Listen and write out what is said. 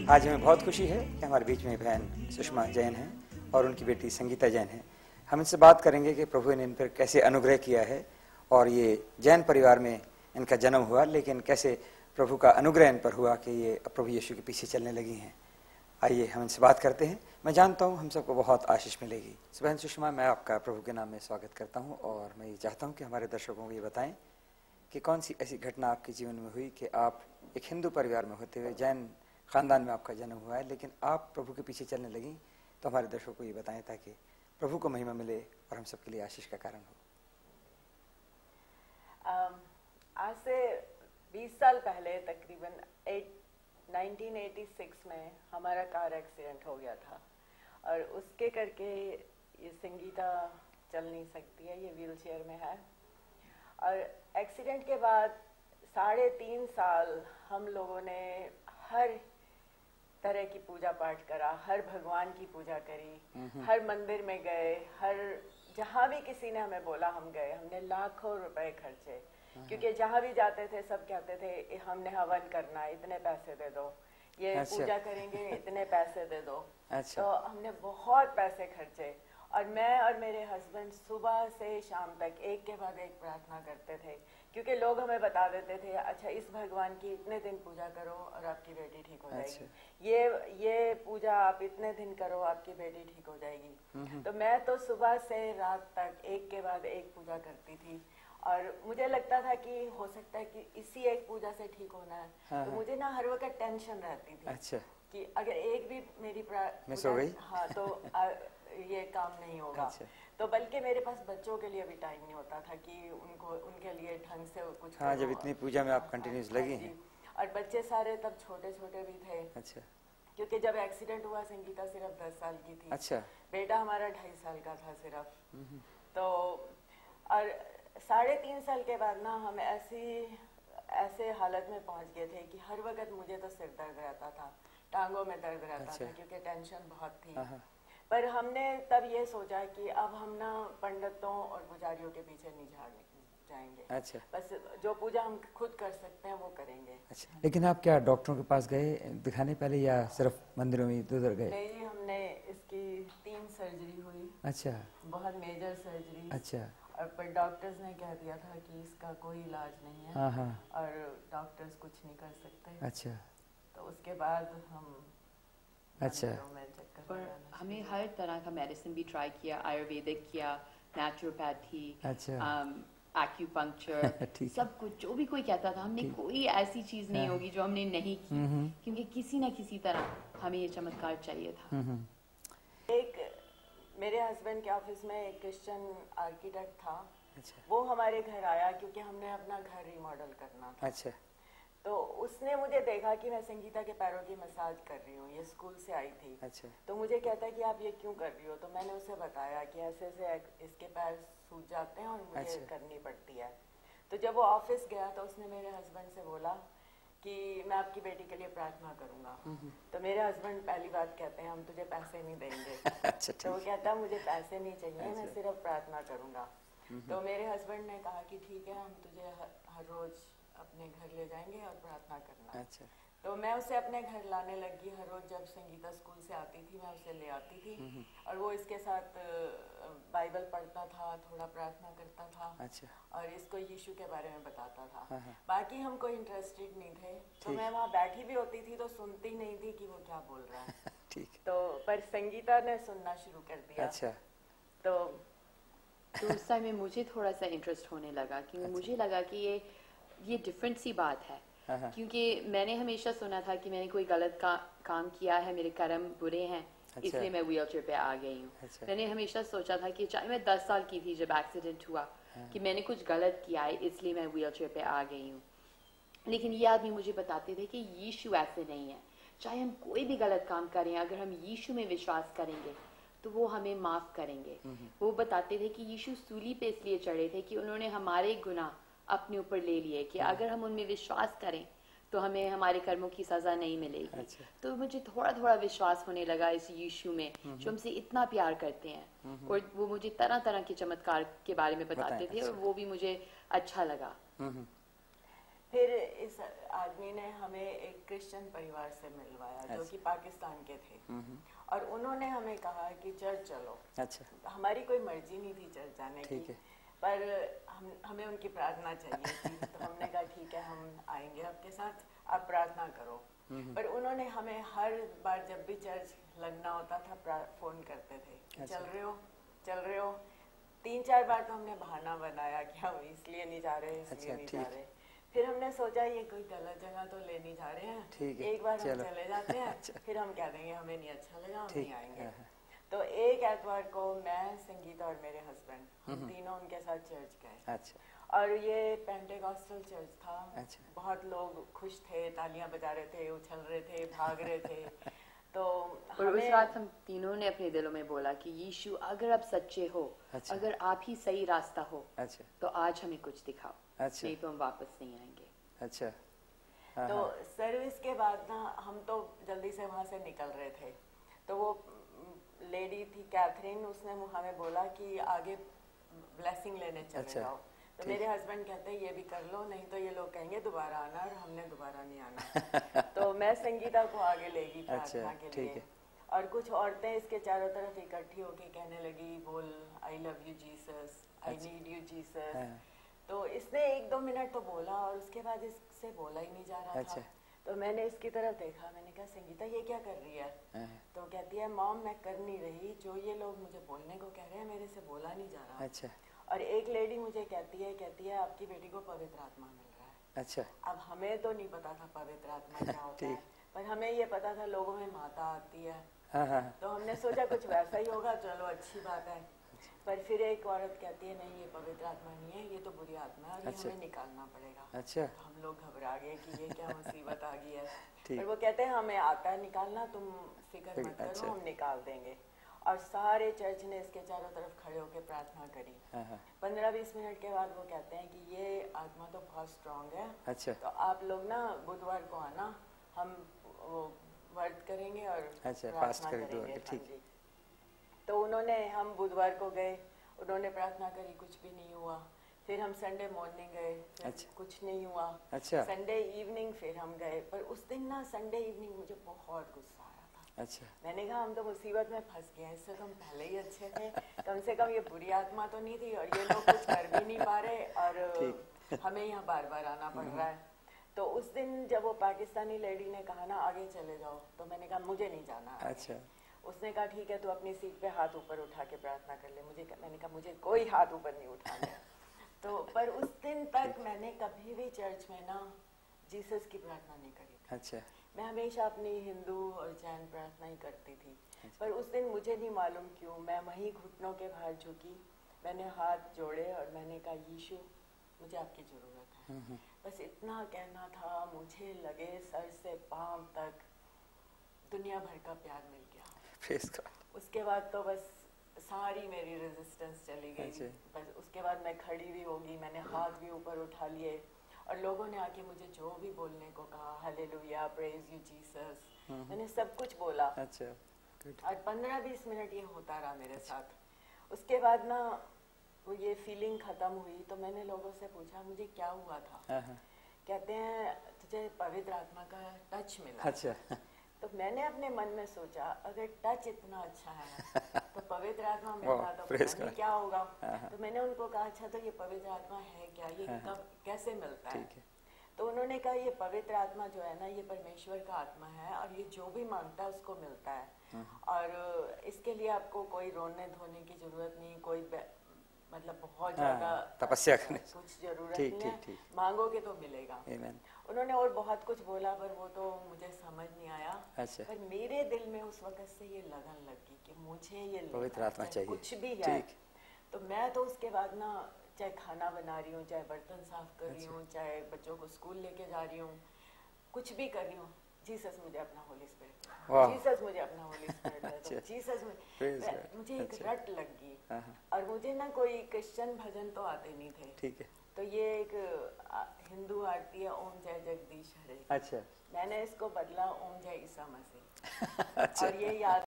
आज हमें बहुत खुशी है कि हमारे बीच में बहन सुषमा जैन हैं और उनकी बेटी संगीता जैन हैं। हम इनसे बात करेंगे कि प्रभु ने इन पर कैसे अनुग्रह किया है और ये जैन परिवार में इनका जन्म हुआ, लेकिन कैसे प्रभु का अनुग्रह इन पर हुआ कि ये प्रभु यीशु के पीछे चलने लगी हैं। आइए हम इनसे बात करते हैं। मैं जानता हूँ हम सबको बहुत आशीष मिलेगी। बहन सुषमा, मैं आपका प्रभु के नाम में स्वागत करता हूँ और मैं ये चाहता हूँ कि हमारे दर्शकों को ये बताएं कि कौन सी ऐसी घटना आपके जीवन में हुई कि आप एक हिंदू परिवार में होते हुए, जैन खानदान में आपका जन्म हुआ है, लेकिन आप प्रभु के पीछे चलने लगी। तो हमारे दर्शकों को ये बताएं ताकि प्रभु को महिमा मिले और हम सबके लिए आशीष का कारण हो। आज से 20 साल पहले तकरीबन 1986 में हमारा कार एक्सीडेंट हो गया था और उसके करके ये संगीता चल नहीं सकती है, ये व्हीलचेयर में है। और एक्सीडेंट के बाद 3.5 साल हम लोगों ने हर तरह की पूजा पाठ करा, हर भगवान की पूजा करी, हर मंदिर में गए, हर जहाँ भी किसी ने हमें बोला हम गए। हमने लाखों रुपए खर्चे, क्योंकि जहाँ भी जाते थे सब कहते थे हमने हवन करना है, इतने पैसे दे दो, ये पूजा करेंगे, इतने पैसे दे दो। तो हमने बहुत पैसे खर्चे और मैं और मेरे हस्बैंड सुबह से शाम तक एक के बाद एक प्रार्थना करते थे, क्योंकि लोग हमें बता देते थे अच्छा इस भगवान की इतने दिन पूजा करो और आपकी बेटी ठीक हो जाएगी, ये पूजा आप इतने दिन करो आपकी बेटी ठीक हो जाएगी। तो मैं तो सुबह से रात तक एक के बाद एक पूजा करती थी और मुझे लगता था कि हो सकता है कि इसी एक पूजा से ठीक होना है। तो मुझे ना हर वक्त टेंशन रहती थी कि अगर एक भी मेरी मिस हो गई तो ये काम नहीं होगा। तो बल्कि मेरे पास बच्चों के लिए भी टाइम नहीं होता था कि उनके लिए ढंग से कुछ जब इतनी पूजा में आप कंटिन्यूस लगी हैं। और बच्चे सारे तब छोटे छोटे भी थे। क्योंकि जब एक्सीडेंट हुआ संगीता सिर्फ 10 साल की थी। बेटा हमारा 2.5 साल का था सिर्फ। तो और 3.5 साल के बाद ना हम ऐसे हालत में पहुंच गए थे कि हर वक्त मुझे तो सिर दर्द रहता था, टांगों में दर्द रहता था, क्योंकि टेंशन बहुत थी। पर हमने तब ये सोचा कि अब हम ना पंडितों और पुजारियों के पीछे नहीं जाएंगे। बस जो पूजा हम खुद कर सकते हैं वो करेंगे। लेकिन आप क्या डॉक्टरों के पास गए दिखाने पहले या सिर्फ मंदिरों में इधर गए? नहीं, हमने इसकी 3 सर्जरी हुई। बहुत मेजर सर्जरी। और पर डॉक्टर्स ने कह दिया था कि इसका कोई इलाज नहीं है और डॉक्टर्स कुछ नहीं कर सकते। तो उसके बाद हम और हमने हर तरह का मेडिसिन भी ट्राई किया, आयुर्वेदिक किया, नेचुरोपैथी, एक्यूपंक्चर, सब कुछ जो भी कोई कहता था। हमने कोई ऐसी चीज नहीं होगी जो हमने नहीं की, क्योंकि किसी न किसी तरह हमें ये चमत्कार चाहिए था। मेरे हस्बैंड के ऑफिस में एक क्रिश्चियन आर्किटेक्ट था। वो हमारे घर आया क्योंकि हमने अपना घर रिमॉडल करना था। तो उसने मुझे देखा कि मैं संगीता के पैरों की मसाज कर रही हूँ, ये स्कूल से आई थी। तो मुझे कहता है कि आप ये क्यों कर रही हो? तो मैंने उसे बताया कि ऐसे इसके पैर सूज जाते हैं और मुझे करनी पड़ती है। तो जब वो ऑफिस गया तो उसने मेरे हस्बैंड से बोला कि मैं आपकी बेटी के लिए प्रार्थना करूंगा। तो मेरे हस्बैंड पहली बात कहते हैं हम तुझे पैसे नहीं देंगे। तो वो कहता मुझे पैसे नहीं चाहिए, मैं सिर्फ प्रार्थना करूंगा। तो मेरे हस्बैंड ने कहा कि ठीक है, हम तुझे हर रोज अपने घर ले जाएंगे और प्रार्थना करना। तो मैं उसे अपने घर लाने लगी। हर रोज जब संगीता स्कूल से आती थी मैं उसे ले आती थी और वो इसके साथ बाइबल पढ़ता था, थोड़ा प्रार्थना करता था और इसको यीशु के बारे में बताता था। बाकी हम कोई इंटरेस्टेड नहीं थे। तो मैं वहाँ बैठी भी होती थी तो सुनती नहीं थी कि वो क्या बोल रहा है। तो पर संगीता ने सुनना शुरू कर दिया। तो उस टाइम में मुझे थोड़ा सा इंटरेस्ट होने लगा, क्योंकि मुझे लगा कि ये डिफरेंट सी बात है। क्योंकि मैंने हमेशा सुना था कि मैंने कोई गलत काम किया है, मेरे कर्म बुरे हैं, इसलिए मैं व्हीलचेयर पे आ गई हूँ। मैंने हमेशा सोचा था कि चाहे मैं 10 साल की थी जब एक्सीडेंट हुआ कि मैंने कुछ गलत किया है इसलिए मैं व्हीलचेयर पे आ गई हूँ। लेकिन ये आदमी मुझे बताते थे कि यीशु ऐसे नहीं है। चाहे हम कोई भी गलत काम करें, अगर हम यीशु में विश्वास करेंगे तो वो हमें माफ करेंगे। वो बताते थे कि यीशु सूली पे इसलिए चढ़े थे कि उन्होंने हमारे गुनाह अपने ऊपर ले लिए, कि अगर हम उनमें विश्वास करें तो हमें हमारे कर्मों की सजा नहीं मिलेगी। तो मुझे थोड़ा थोड़ा विश्वास होने लगा इस यीशु में जो हमसे इतना प्यार करते हैं। और वो मुझे तरह तरह के चमत्कार के बारे में बताते थे और वो भी मुझे अच्छा लगा। फिर इस आदमी ने हमें एक क्रिश्चियन परिवार से मिलवाया जो कि पाकिस्तान के थे, और उन्होंने हमें कहा कि चर्च चलो। अच्छा। हमारी कोई मर्जी नहीं थी चर्च जाने की, पर हमें उनकी प्रार्थना चाहिए थी, तो हमने कहा ठीक है हम आएंगे आपके साथ, आप प्रार्थना करो। पर उन्होंने हमें हर बार जब भी चर्च लगना होता था फोन करते थे, चल रहे हो चल रहे हो। 3-4 बार तो हमने बहाना बनाया कि हम इसलिए नहीं जा रहे, इसलिए नहीं जा रहे। फिर हमने सोचा ये कोई गलत जगह तो ले नहीं जा रहे हैं, एक बार हम चले जाते हैं, फिर हम कह देंगे हमें नहीं अच्छा लगा, हम नहीं आएंगे। तो एक एतवार को मैं, संगीता और मेरे हस्बैंड, हम तीनों उनके साथ चर्च गए। अच्छा। और ये पेंटेकॉस्टल चर्च था। अच्छा। बहुत लोग खुश थे, तालियां बजा रहे थे, उछल रहे थे, भाग रहे थे। तो उस रात हम तीनों ने अपने दिलों में बोला कि यीशु अगर आप सच्चे हो, अच्छा। अगर आप ही सही रास्ता हो, अच्छा। तो आज हमें कुछ दिखाओ, अच्छा। नहीं तो हम वापस नहीं आएंगे। अच्छा। तो सर्विस के बाद ना हम तो जल्दी से वहाँ से निकल रहे थे, तो वो लेडी थी कैथरीन, उसने हमें बोला कि आगे ब्लेसिंग लेने चले जाओ। तो मेरे हस्बैंड कहते हैं ये भी कर लो, नहीं तो ये लोग कहेंगे दोबारा आना, और हमने दोबारा नहीं आना। तो मैं संगीता को आगे लेगी प्रार्थना के लिए, और कुछ औरतें इसके चारों तरफ इकट्ठी होके कहने लगी, बोल I love you Jesus, I need you Jesus. तो इसने 1-2 मिनट तो बोला, और उसके बाद इससे बोला ही नहीं जा रहा था। तो मैंने इसकी तरफ देखा, मैंने कहा संगीता ये क्या कर रही है? तो कहती है मॉम मैं कर नहीं रही, जो ये लोग मुझे बोलने को कह रहे हैं मेरे से बोला नहीं जा रहा। अच्छा। और एक लेडी मुझे कहती है आपकी बेटी को पवित्र आत्मा मिल रहा है। अच्छा। अब हमें तो नहीं पता था पवित्र आत्मा क्या होता है, पर हमें ये पता था लोगों में माता आती है। तो हमने सोचा कुछ वैसा ही होगा, चलो अच्छी बात है। पर फिर एक औरत कहती है नहीं ये पवित्र आत्मा नहीं है, ये तो बुरी आत्मा है, और ये हमें निकालना पड़ेगा। अच्छा। तो हम लोग घबरा गए कि ये क्या मुसीबत आ गई है। पर वो कहते हैं हमें आता है निकालना, तुम फिक्र मत करो, हम निकाल देंगे। और सारे चर्च ने इसके चारों तरफ खड़े होकर प्रार्थना करी। 15-20 मिनट के बाद वो कहते हैं कि ये आत्मा तो बहुत स्ट्रांग है। अच्छा। तो आप लोग ना बुधवार को आना, हम वो व्रत करेंगे और प्रार्थना करेंगे। ठीक। तो हम बुधवार को गए, उन्होंने प्रार्थना करी, कुछ भी नहीं हुआ। फिर हम संडे मॉर्निंग गए, अच्छा। कुछ नहीं हुआ। अच्छा। संडे इवनिंग फिर हम गए, पर उस दिन ना संडे इवनिंग मुझे बहुत गुस्सा आया था। अच्छा। मैंने कहा हम तो मुसीबत में फंस गए, इससे तो हम पहले ही अच्छे थे, कम से कम ये बुरी आत्मा तो नहीं थी, और ये लोग कुछ कर भी नहीं पा रहे, और हमें यहाँ बार बार आना पड़ रहा है। तो उस दिन जब वो पाकिस्तानी लेडी ने कहा ना आगे चले जाओ, तो मैंने कहा मुझे नहीं जाना। अच्छा। उसने कहा ठीक है, तू अपनी सीट पे हाथ ऊपर उठा के प्रार्थना कर ले। मैंने कहा मुझे कोई हाथ ऊपर नहीं उठाना। तो पर उस दिन तक मैंने कभी भी चर्च में ना जीसस की प्रार्थना नहीं करी थी। अच्छा। मैं हमेशा अपनी हिंदू और जैन प्रार्थना ही करती थी। अच्छा। पर उस दिन मुझे नहीं मालूम क्यों मैं वहीं घुटनों के भार झुकी, मैंने हाथ जोड़े और मैंने कहा यीशु मुझे आपकी जरूरत है। बस इतना कहना था, मुझे लगे सर से पांव तक दुनिया भर का प्यार मिल गया। उसके बाद तो बस सारी मेरी रेजिस्टेंस चली गई। बस उसके बाद मैं खड़ी भी होगी, मैंने हाथ भी ऊपर उठा लिए, और लोगों ने आके मुझे जो भी बोलने को कहा, हालेलुया, प्रेज यू जीसस, मैंने सब कुछ बोला। अच्छा। और 15-20 मिनट ये होता रहा मेरे साथ। उसके बाद ना वो ये फीलिंग खत्म हुई, तो मैंने लोगों से पूछा मुझे क्या हुआ था। कहते हैं तुझे पवित्र आत्मा का टच मिला। अच्छा। तो मैंने अपने मन में सोचा अगर टच इतना अच्छा है तो पवित्र आत्मा मिलता तो पता नहीं क्या होगा। तो मैंने उनको कहा अच्छा तो ये पवित्र आत्मा है क्या, ये कब कैसे मिलता है? तो उन्होंने कहा ये पवित्र आत्मा जो है ना ये परमेश्वर का आत्मा है, और ये जो भी मांगता है उसको मिलता है, और इसके लिए आपको कोई रोने धोने की जरूरत नहीं, कोई मतलब बहुत ज्यादा तपस्या करने कुछ जरूरत नहीं है, मांगोगे तो मिलेगा। उन्होंने और बहुत कुछ बोला पर वो तो मुझे समझ नहीं आया। अच्छा। पर मेरे दिल में उस वक्त से ये लगन लगी कि मुझे ये पवित्र आत्मा चाहिए, कुछ भी है। तो मैं तो उसके बाद ना चाहे खाना बना रही हूँ, चाहे बर्तन साफ कर रही हूँ, चाहे बच्चों को स्कूल लेके जा रही हूँ, कुछ भी कर रही हूँ, जीसस मुझे अपना होली स्पिरिट, जीसस मुझे अपना होली स्पिरिट दे दो, जीसस मुझे एक रट लग गई। और मुझे ना कोई क्रिश्चियन भजन तो आते नहीं थे। ठीक है। तो ये एक हिंदू आरती है ओम जय जगदीश हरे। अच्छा। मैंने इसको बदला ओम जय ईसा मसीह। अच्छा। और ये याद